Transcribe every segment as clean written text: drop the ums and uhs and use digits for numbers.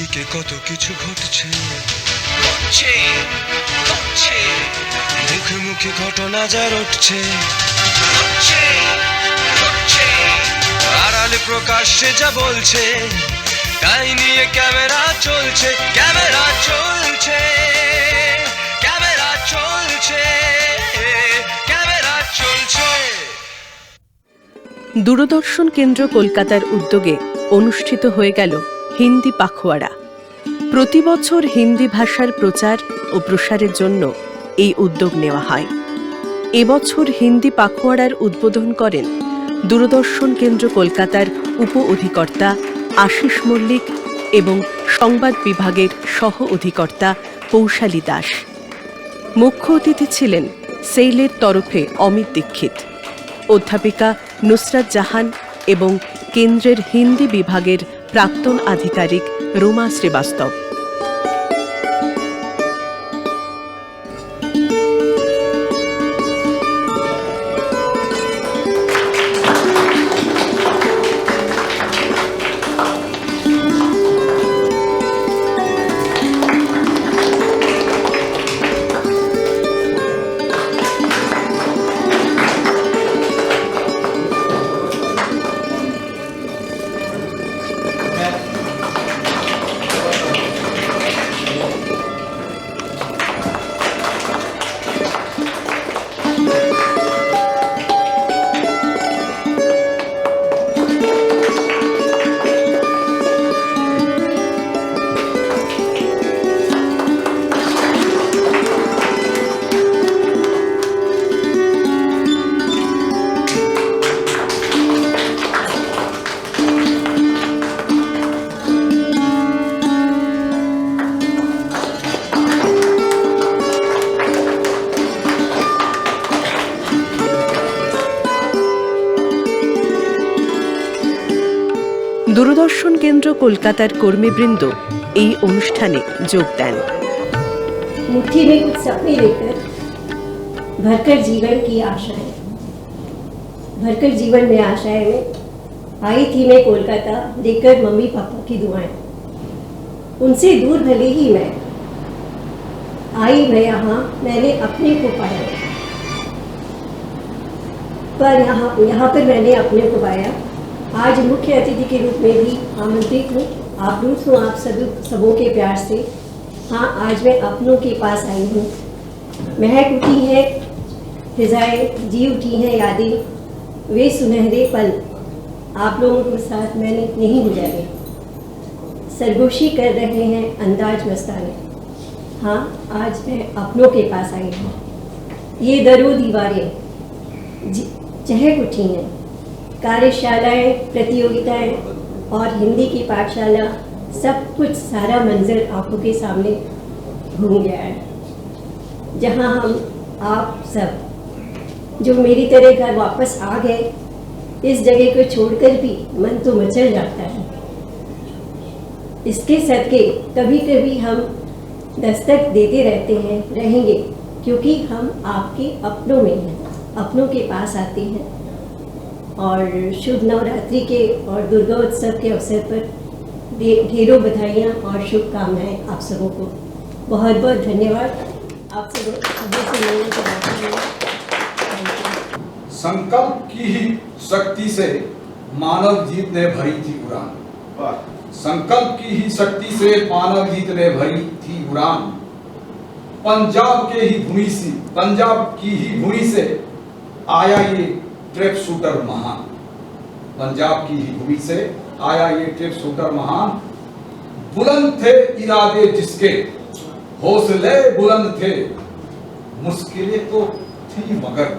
চারিদিকে কত কিছু ঘটছে, মুখে মুখে ঘটনা যা রটছে, আড়ালে প্রকাশ্যে যা বলছে, তাই নিয়ে ক্যামেরা চলছে, ক্যামেরা চলছে, ক্যামেরা চলছে, ক্যামেরা চলছে। দূরদর্শন কেন্দ্র কলকাতার উদ্যোগে অনুষ্ঠিত হয়ে গেল হিন্দি পাখোয়াড়া। প্রতি বছর হিন্দি ভাষার প্রচার ও প্রসারের জন্য এই উদ্যোগ নেওয়া হয়। এবছর হিন্দি পাখোয়াড়ার উদ্বোধন করেন দূরদর্শন কেন্দ্র কলকাতার উপ অধিকর্তা আশিস মল্লিক এবং সংবাদ বিভাগের সহ অধিকর্তা পৌশালী দাস। মুখ্য অতিথি ছিলেন সেইলের তরফে অমিত দীক্ষিত, অধ্যাপিকা নুসরাত জাহান এবং কেন্দ্রের হিন্দি বিভাগের প্রাক্তন আধিকারিক রোমা শ্রীবাস্তব। দূরদর্শন কেন্দ্র কলকাতার কর্মীবৃন্দ এই অনুষ্ঠানে যোগ দেন। मुट्ठी में कुछ सपने लेकर भरकर जीवन की आशाएं, भरकर जीवन में आशाएं में आई थी मैं कोलकाता, लेकर मम्मी पापा की दुआएं। उनसे दूर भले ही मैं आई, मैं यहाँ मैंने अपने को पाया, पर यहाँ पर मैंने अपने को पाया। आज मुख्य अतिथि के रूप में भी आमंत्रित हूँ, आप्लुत हूँ आप सबों के प्यार से। हाँ, आज मैं अपनों के पास आई हूँ। महक उठी है फिजाएं, जी उठी हैं यादें, वे सुनहरे पल आप लोगों के साथ मैंने नहीं गुजारे। सरगोशी कर रहे हैं अंदाज मस्ताने। हाँ, आज मैं अपनों के पास आई हूँ। ये दरो दीवारें चहक उठी हैं, कार्यशालाएं, प्रतियोगिताएं और हिंदी की पाठशाला, सब कुछ सारा मंजर आंखों के सामने घूम गया है। जहां हम आप सब जो मेरी तरह घर वापस आ गए, इस जगह को छोड़कर भी मन तो मचल जाता है। इसके सदके कभी कभी हम दस्तक देते रहते हैं, रहेंगे, क्योंकि हम आपके अपनों में हैं, अपनों के पास आते हैं। और शुभ नवरात्रि के और दुर्गा उत्सव के अवसर पर ढेरों बधाइयाँ और शुभकामनाएं आप सबों को। बहुत बहुत धन्यवाद आप सबों से मिलने के बाद। संकल्प की ही शक्ति से मानव जीत ने भरी थी उड़ान, संकल्प की ही शक्ति से मानव जीत ने भरी थी उड़ान। पंजाब की ही भूमि से आया ये ट्रैप शूटर महान, पंजाब की ही भूमि से आया ये ट्रैप शूटर महान। बुलंद थे इरादे जिसके, हौसले बुलंद थे, मुश्किलें तो थी मगर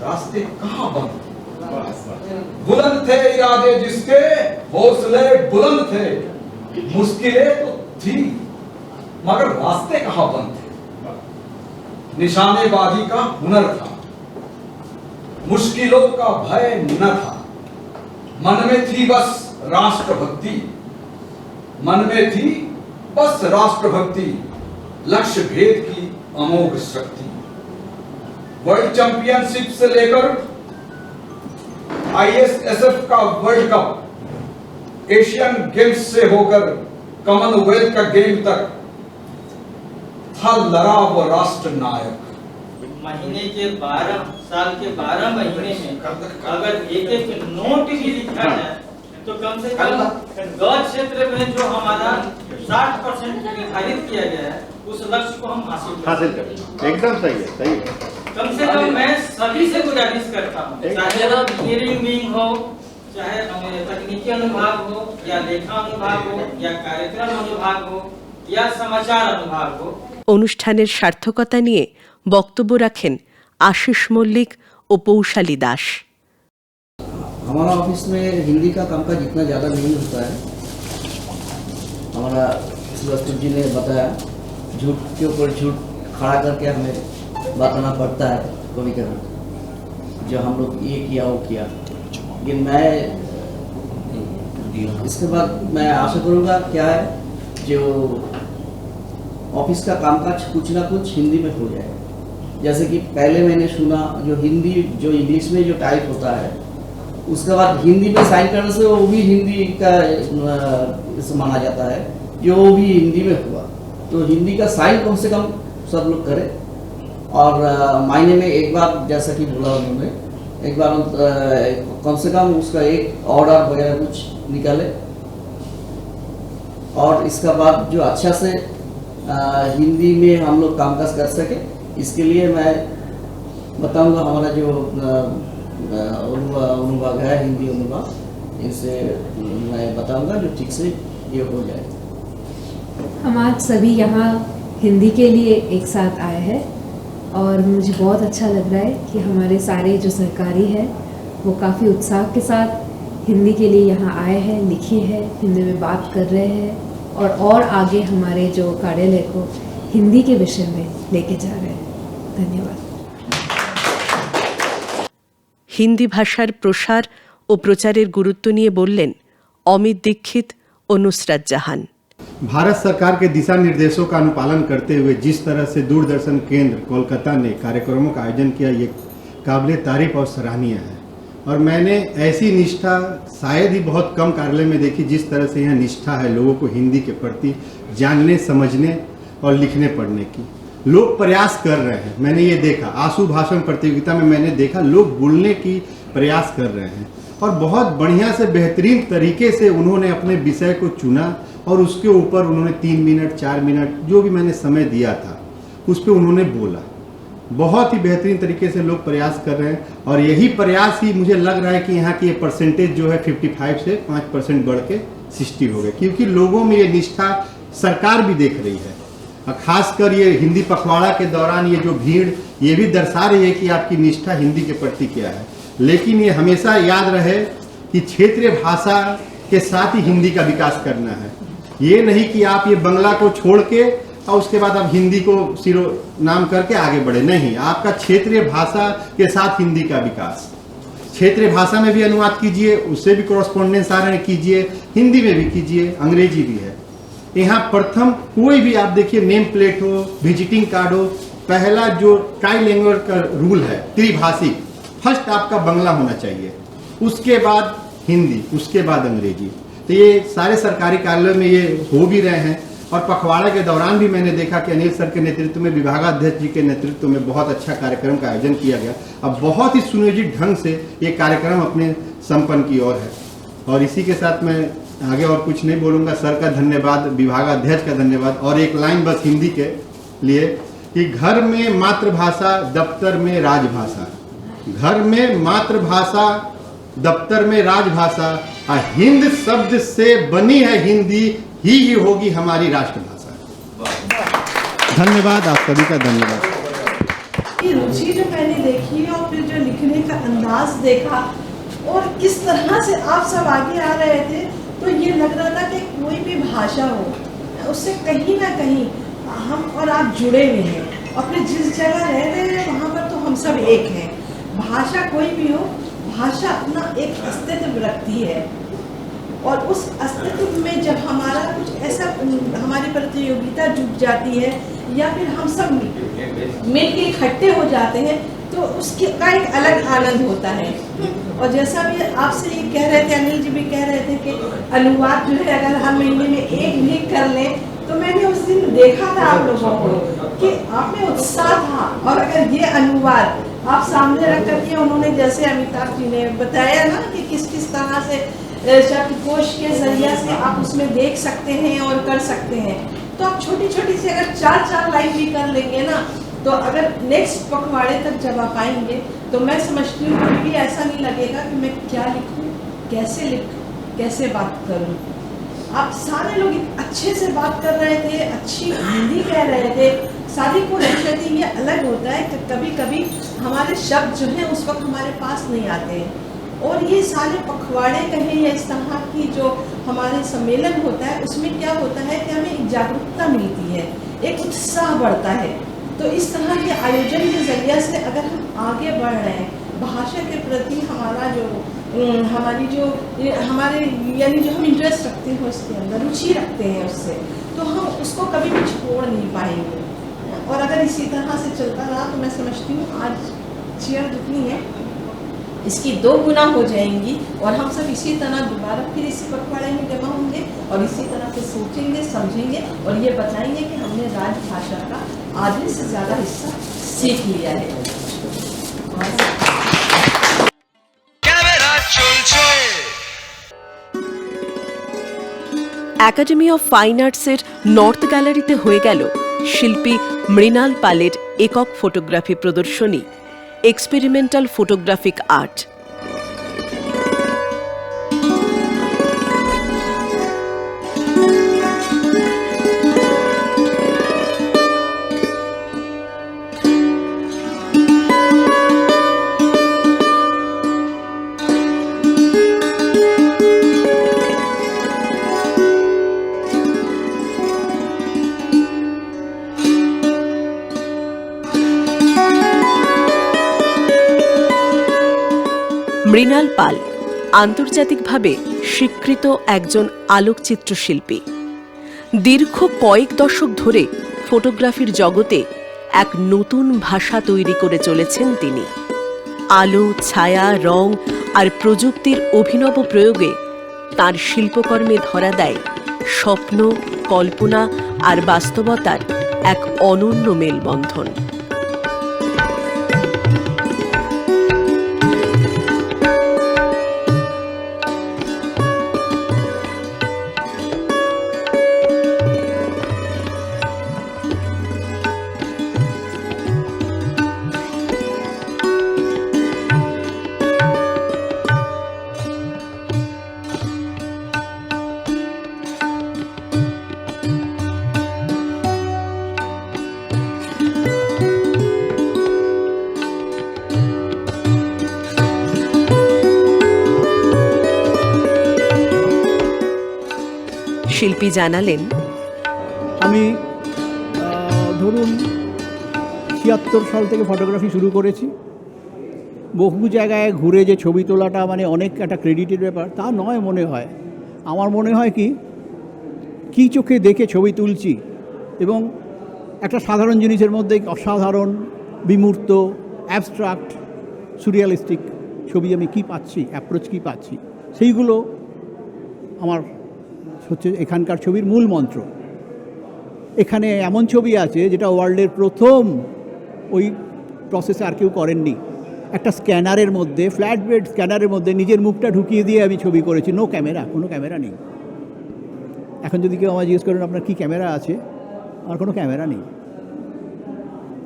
रास्ते कहां बंद। बुलंद थे इरादे जिसके, हौसले बुलंद थे, मुश्किलें तो थी मगर रास्ते कहां बंद थे। निशानेबाजी का हुनर था, मुश्किलों का भय न था, मन में थी बस राष्ट्रभक्ति, मन में थी बस राष्ट्रभक्ति, लक्ष्य भेद की अमोघ शक्ति। वर्ल्ड चैंपियनशिप से लेकर ISSF का वर्ल्ड कप, एशियन गेम्स से होकर कॉमनवेल्थ का गेम तक था लड़ा वो राष्ट्र नायक। महीने के 12 साल के 12 महीने में अगर एक एक नोट भी लिखा जाए तो कम से कम गौर क्षेत्र में जो हमारा 60% निर्धारित किया गया है उस लक्ष्य को हम हासिल करें। एकदम सही है, सही है। कम से कम मैं सभी से गुजारिश करता हूँ, चाहे इंजीनियरिंग विंग हो, चाहे तकनीकी अनुभाग हो, या लेखा अनुभाग हो, या कार्यक्रम अनुभाग हो, या समाचार अनुभाग हो। অনুষ্ঠানের সার্থকতা নিয়ে বক্তব্য রাখেন आशीष मल्लिक ও पौशाली दास। हमारा ऑफिस में हिंदी का कामकाज इतना ज़्यादा नहीं होता है। हमारा सुभाष जी ने बताया, झूठ के ऊपर झूठ खड़ा करके हमें बताना पड़ता है कभी कभी, जो हम लोग ये किया वो किया। लेकिन मैं इसके बाद मैं आशा करूँगा क्या है, जो ऑफिस का कामकाज कुछ ना कुछ हिंदी में हो जाए। जैसे कि पहले मैंने सुना जो हिंदी जो इंग्लिश में जो टाइप होता है, उसके बाद हिंदी में साइन करने से वो भी हिंदी का माना जाता है, जो वो भी हिंदी में हुआ। तो हिंदी का साइन कम से कम सब लोग करें, और महीने में एक बार, जैसा कि बोला उन्होंने, एक बार कम से कम उसका एक ऑर्डर वगैरह कुछ निकाले, और इसका बाद जो अच्छा से हिंदी में हम लोग कामकाज कर सके, इसके लिए मैं बताऊंगा हमारा जो अनुभाग है, हिंदी अनुभाग, इनसे मैं बताऊंगा जो ठीक से ये हो जाए। हम आज सभी यहाँ हिंदी के लिए एक साथ आए हैं, और मुझे बहुत अच्छा लग रहा है कि हमारे सारे जो सहकारी हैं वो काफ़ी उत्साह के साथ हिंदी के लिए यहाँ आए हैं, लिखे हैं, हिंदी में बात कर रहे हैं, और आगे हमारे जो कार्यालय को हिंदी के विषय में लेके जा रहे हैं। धन्यवाद। হিন্দি ভাষার প্রসার ও প্রচারের গুরুত্ব নিয়ে বললেন অমিত দীক্ষিত ও নুসরাত জাহান। भारत सरकार के दिशा निर्देशों का अनुपालन करते हुए जिस तरह से दूरदर्शन केंद्र कोलकाता ने कार्यक्रमों का आयोजन किया, ये काबिल तारीफ और सराहनीय है। और मैंने ऐसी निष्ठा शायद ही बहुत कम कार्यालय में देखी, जिस तरह से यह निष्ठा है लोगों को हिंदी के प्रति जानने, समझने और लिखने पढ़ने की। लोग प्रयास कर रहे हैं, मैंने ये देखा। आशु भाषण प्रतियोगिता में मैंने देखा लोग बोलने की प्रयास कर रहे हैं, और बहुत बढ़िया से बेहतरीन तरीके से उन्होंने अपने विषय को चुना, और उसके ऊपर उन्होंने 3 मिनट 4 मिनट जो भी मैंने समय दिया था उस पर उन्होंने बोला। बहुत ही बेहतरीन तरीके से लोग प्रयास कर रहे हैं, और यही प्रयास ही मुझे लग रहा है कि यहाँ की ये परसेंटेज जो है 55 से 5% बढ़ के 60 हो गए, क्योंकि लोगों में ये निष्ठा सरकार भी देख रही है। खासकर ये हिंदी पखवाड़ा के दौरान ये जो भीड़, ये भी दर्शा रही है कि आपकी निष्ठा हिंदी के प्रति क्या है। लेकिन ये हमेशा याद रहे कि क्षेत्रीय भाषा के साथ ही हिंदी का विकास करना है। ये नहीं कि आप ये बंगला को छोड़ के और उसके बाद आप हिंदी को सिरो नाम करके आगे बढ़े, नहीं। आपका क्षेत्रीय भाषा के साथ हिंदी का विकास, क्षेत्रीय भाषा में भी अनुवाद कीजिए, उससे भी कॉरेस्पॉन्डेंस आ रहे हैं कीजिए, हिंदी में भी कीजिए, अंग्रेजी भी है। यहाँ प्रथम कोई भी आप देखिए नेम प्लेट हो, विजिटिंग कार्ड हो, पहला जो ट्राई लैंग्वेज का रूल है त्रिभाषिक, फर्स्ट आपका बंगला होना चाहिए, उसके बाद हिंदी, उसके बाद अंग्रेजी। तो ये सारे सरकारी कार्यालयों में ये हो भी रहे हैं। और पखवाड़ा के दौरान भी मैंने देखा कि अनिल सर के नेतृत्व में, विभागाध्यक्ष जी के नेतृत्व में बहुत अच्छा कार्यक्रम का आयोजन किया गया। अब बहुत ही सुनियोजित ढंग से ये कार्यक्रम अपने संपन्न की ओर है। और इसी के साथ मैं आगे और कुछ नहीं बोलूँगा। सर का धन्यवाद, विभागाध्यक्ष का धन्यवाद, और एक लाइन बस हिंदी के लिए कि घर में मातृभाषा, दफ्तर में राजभाषा। घर में मातृभाषा, दफ्तर में राजभाषा, हिंद शब्द से बनी है हिंदी ही होगी हमारी राष्ट्रभाषा। धन्यवाद, आप सभी का धन्यवाद। ये रुचि जो मैंने देखी और फिर जो लिखने का अंदाज देखा और किस तरह से आप सब आगे आ रहे थे, तो ये लग रहा था कि कोई भी भाषा हो उससे कहीं ना कहीं हम और आप जुड़े हुए हैं। अपने जिस जगह रह रहे हैं वहाँ पर तो हम सब एक हैं। भाषा कोई भी हो, भाषा अपना एक अस्तित्व रखती है, और उस अस्तित्व में जब हमारा कुछ ऐसा, हमारी प्रतियोगिता जुट जाती है या फिर हम सब मिल के इकट्ठे हो जाते हैं, तो उसके का एक अलग आनंद होता है। और जैसा भी आपसे ये कह रहे थे, अनिल जी भी कह रहे थे कि अनुवाद जो है अगर हर महीने में एक भी कर लें, तो मैंने उस दिन देखा था आप लोगों को कि आप में उत्साह था। और अगर ये अनुवाद आप सामने रख करके, उन्होंने जैसे अमिताभ जी ने बताया ना कि किस किस तरह से शब्दकोश के जरिए से आप उसमें देख सकते हैं और कर सकते हैं, तो आप छोटी छोटी से अगर 4-4 लाइन भी कर लेंगे ना, तो अगर नेक्स्ट पखवाड़े तक जब आप आएंगे तो मैं समझती हूँ कभी भी ऐसा नहीं लगेगा कि मैं क्या लिखूँ, कैसे लिखूँ, कैसे बात करूँ। आप सारे लोग अच्छे से बात कर रहे थे, अच्छी हिंदी कह रहे थे, सारी कोशिश थी। ये अलग होता है कि कभी कभी हमारे शब्द जो हैं उस वक्त हमारे पास नहीं आते हैं, और ये सारे पखवाड़े कहें या इस तरह की जो हमारे सम्मेलन होता है, उसमें क्या होता है कि हमें एक जागरूकता मिलती है, एक उत्साह बढ़ता है। तो इस तरह के आयोजन के जरिए से अगर हम आगे बढ़ रहे हैं, भाषा के प्रति हमारा जो हमारी जो हमारे यानी जो हम इंटरेस्ट रखते हैं उसके अंदर, रुचि रखते हैं उससे, तो हम उसको कभी भी छोड़ नहीं पाएंगे। और अगर इसी तरह से चलता रहा तो मैं समझती हूँ आज चेयर जितनी है इसकी 2 गुना हो जाएंगी, और हम सब इसी तरह दोबारा फिर इसी पखवाड़े में जमा होंगे और इसी तरह से सोचेंगे, समझेंगे और ये बताएंगे कि हमने राजभाषा का आधे से ज़्यादा हिस्सा सीख लिया है। ক্যামেরা চলছে। একাডেমি অফ ফাইন আর্টসের নর্থ গ্যালারিতে হয়ে গেল শিল্পী মৃণাল পালের একক ফটোগ্রাফি প্রদর্শনী এক্সপেরিমেন্টাল ফটোগ্রাফিক আর্ট। মৃণাল পাল আন্তর্জাতিকভাবে স্বীকৃত একজন আলোকচিত্র শিল্পী। দীর্ঘ কয়েক দশক ধরে ফটোগ্রাফির জগতে এক নতুন ভাষা তৈরি করে চলেছেন তিনি। আলো, ছায়া, রং আর প্রযুক্তির অভিনব প্রয়োগে তার শিল্পকর্মে ধরা দেয় স্বপ্ন, কল্পনা আর বাস্তবতার এক অনন্য মেলবন্ধন। শিল্পী জানালেন, আমি ধরুন ৭৬ সাল থেকে ফটোগ্রাফি শুরু করেছি। বহু জায়গায় ঘুরে যে ছবি তোলাটা মানে অনেক একটা ক্রেডিটের ব্যাপার তা নয় মনে হয়। আমার মনে হয় কি চোখে দেখে ছবি তুলছি এবং একটা সাধারণ জিনিসের মধ্যে অসাধারণ, বিমূর্ত, অ্যাবস্ট্রাক্ট, সুরিয়ালিস্টিক ছবি আমি কি পাচ্ছি, অ্যাপ্রোচ কি পাচ্ছি, সেইগুলো আমার হচ্ছে এখানকার ছবির মূল মন্ত্র। এখানে এমন ছবি আছে যেটা ওয়ার্ল্ডের প্রথম ওই প্রসেসে আর কেউ করেননি। একটা স্ক্যানারের মধ্যে, ফ্ল্যাট বেড স্ক্যানারের মধ্যে নিজের মুখটা ঢুকিয়ে দিয়ে আমি ছবি করেছি। নো ক্যামেরা, কোনো ক্যামেরা নেই। এখন যদি কেউ আমায় জিজ্ঞেস করেন আপনার কী ক্যামেরা আছে, আমার কোনো ক্যামেরা নেই।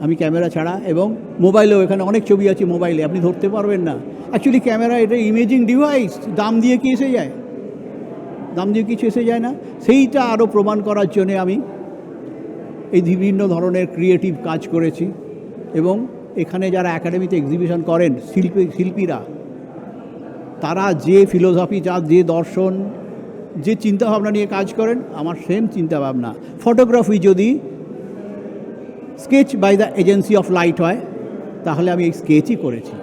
আমি ক্যামেরা ছাড়া, এবং মোবাইলেও এখানে অনেক ছবি আছে মোবাইলে, আপনি ধরতে পারবেন না। অ্যাকচুয়ালি ক্যামেরা এটা ইমেজিং ডিভাইস, দাম দিয়ে কি এসে যায়? দাম দিয়ে কিছু এসে যায় না। সেইটা আরও প্রমাণ করার জন্যে আমি এই বিভিন্ন ধরনের ক্রিয়েটিভ কাজ করেছি। এবং এখানে যারা একাডেমিতে এক্সিবিশন করেন শিল্পীরা, তারা যে ফিলোসফি, যে দর্শন, যে চিন্তাভাবনা নিয়ে কাজ করেন, আমার সেম চিন্তাভাবনা। ফটোগ্রাফি যদি sketch by the agency of light হয়, তাহলে আমি এই স্কেচই করেছি।